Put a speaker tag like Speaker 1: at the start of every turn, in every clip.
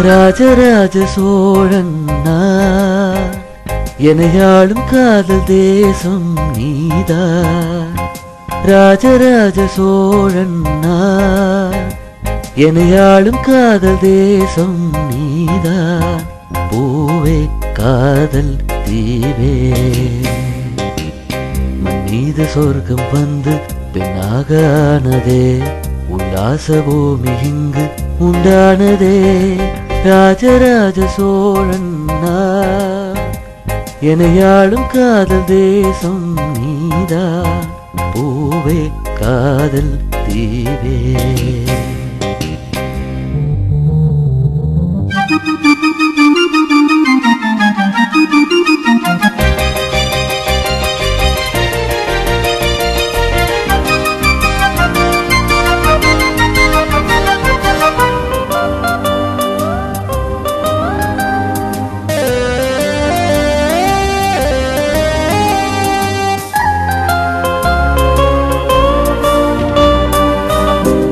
Speaker 1: ராஜராஜ சோழன் எனையாளும் காதல் தேசம் நீதான். ராஜராஜ சோழன் எனையாளும் காதல் தேசம் நீதான். பூவே காதல் தீவே மன்மீது சொர்க்கம் வந்து பெண்ணாக ஆனதே. உல்லாச பூமி இங்கு உண்டானதே. ராஜராஜ சோழன் எனையாளும் காதல் தேசம் நீதான். பூவே காதல் தீவே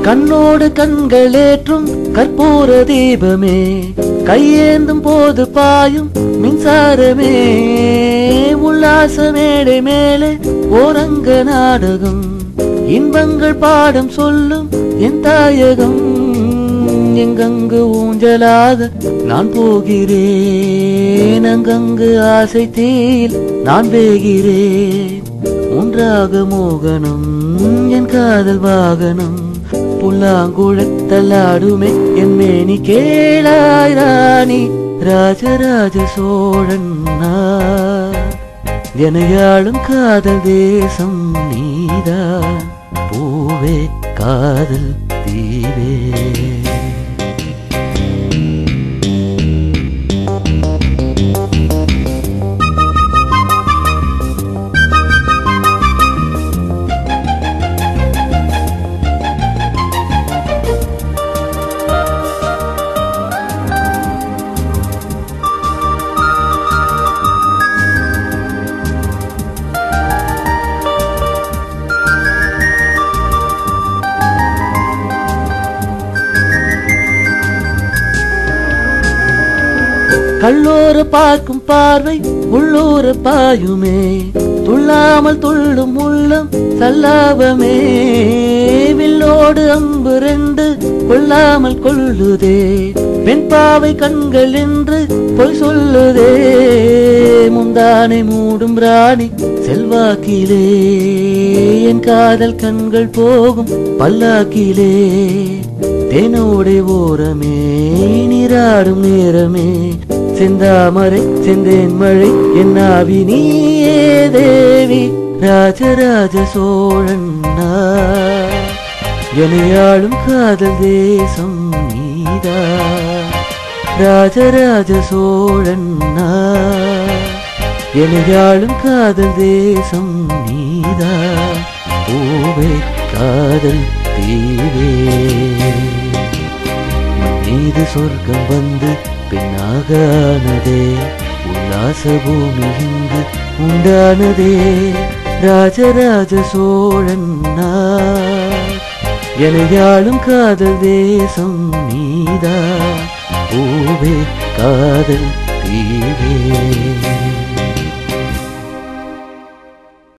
Speaker 1: கண்ணோடு கண்களேற்றும் கற்பூர தீபமே. கையேந்தும் போது பாயும் மின்சாரமே. உல்லாச மேடை மேலே ஓரங்க நாடகம். இன்பங்கள் பாடம் சொல்லும் என் தாயகம். எங்கங்கு ஊஞ்சலாக நான் போகிறேன். அங்கங்கு ஆசை தீயில் நான் வேகிறேன். ஒன்றாக மோகனம் என் காதல் வாகனம். புல்லாங்குழத்தலாடுமே என் மேனி கேளாய் ராணி. ராஜராஜ சோழன் எனையாளும் காதல் தேசம் நீதான். பூவே காதல் தீவே கள்ளோர பார்க்கும் பார்வை உள்ளூர பாயுமே. துள்ளாமல் துள்ளும் உள்ளம் சல்லாபமே. வில்லோடு அம்பு ரெண்டு கொள்ளாமல் கொள்ளுதே. பெண் பாவை கண்கள் என்று பொய் சொல்லுதே. முந்தானை மூடும் ராணி செல்வாக்கிலே. என் காதல் கண்கள் போகும் பல்லாக்கிலே. தேனோடை ஓரமே நீராடும் நேரமே. செந்தாமரை செந்தேன் மழை என்னாவி நீயே தேவி. ராஜராஜ சோழன் எனையாளும் காதல் தேசம் நீதான். ராஜராஜ சோழன் எனையாளும் காதல் தேசம் நீதான். பூவே காதல் தீவே மீது சொர்க்கம் வந்து பெண்ணாக ஆனதே. உல்லாச பூமி இங்கு உண்டானதே. ராஜராஜ சோழன் எனையாளும் காதல் தேசம் நீதான். பூவே காதல் தீவே